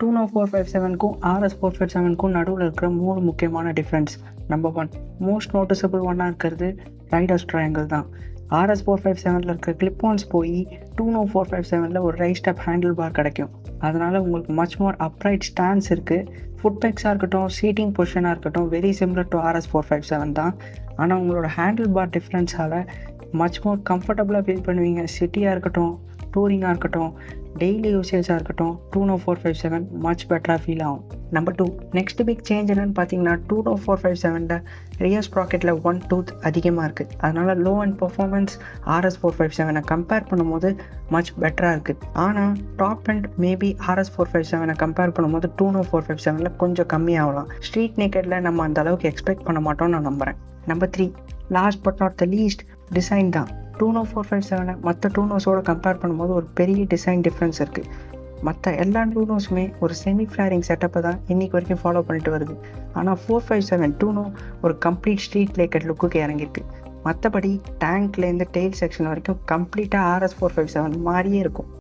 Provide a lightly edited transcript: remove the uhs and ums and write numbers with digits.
20457க்கும் RS457க்கும் நடுவில் இருக்கிற 3 முக்கியமான டிஃப்ரென்ஸ். நம்பர் 1, மோஸ்ட் நோட்டிசபிள் ஒன்னாக இருக்கிறது ரைடர்ஸ் ட்ரையாங்கிள் தான். RS457 இருக்கிற கிளிப்பான்ஸ் போய் 20457 ஒரு ரைட் ஸ்டெப் ஹேண்டில் பார் கிடைக்கும். அதனால் உங்களுக்கு மச் மோர் அப்ரைட் ஸ்டாண்ட்ஸ் இருக்குது. ஃபுட் பெக்ஸாக இருக்கட்டும், சீட்டிங் பொசிஷனாக இருக்கட்டும், வெரி சிமிலர் டு RS457 தான். ஆனால் உங்களோட ஹேண்டில் பார் டிஃப்ரென்ஸால் மச் மோர் கம்ஃபர்டபுளாக ஃபீல் பண்ணுவீங்க. சிட்டியாக இருக்கட்டும், டூரிங்காக இருக்கட்டும், டெய்லி யூசேஜாக இருக்கட்டும், 20457 மச் பெட்டராக ஃபீல் ஆகும். நம்பர் 2, நெக்ஸ்ட் பிக் சேஞ்ச் என்னென்னு பார்த்தீங்கன்னா 20457 ரியர் ஸ்ப்ராக்கெட்டில் 1 டூத் அதிகமாக இருக்குது. அதனால் low and performance RS457 compare பண்ணும்போது மச் பெட்டராக இருக்குது. ஆனால் top and maybe RS457 compare பண்ணும்போது 20457 கொஞ்சம் கம்மியாகலாம். ஸ்ட்ரீட் நேக்கெட்டில் நம்ம அந்த அளவுக்கு எக்ஸ்பெக்ட் பண்ண மாட்டோம்னு நான் நம்புகிறேன். Number 3, last but not the least, design தான். 20457 மற்ற டூனோஸோடு கம்பேர் பண்ணும்போது ஒரு பெரிய டிசைன் டிஃப்ரென்ஸ் இருக்குது. மற்ற எல்லா டூனோஸுமே ஒரு செமி ஃப்ளேரிங் செட்டப்பை தான் இன்றைக்கி வரைக்கும் ஃபாலோ பண்ணிட்டு வருது. ஆனால் 457 டூனோ ஒரு கம்ப்ளீட் ஸ்ட்ரீட் லேக்கட் லுக்குக்கு இறங்கியிருக்கு. மற்றபடி டேங்க்லேருந்து டெயில் செக்ஷன் வரைக்கும் கம்ப்ளீட்டாக RS457 மாதிரியே இருக்கும்.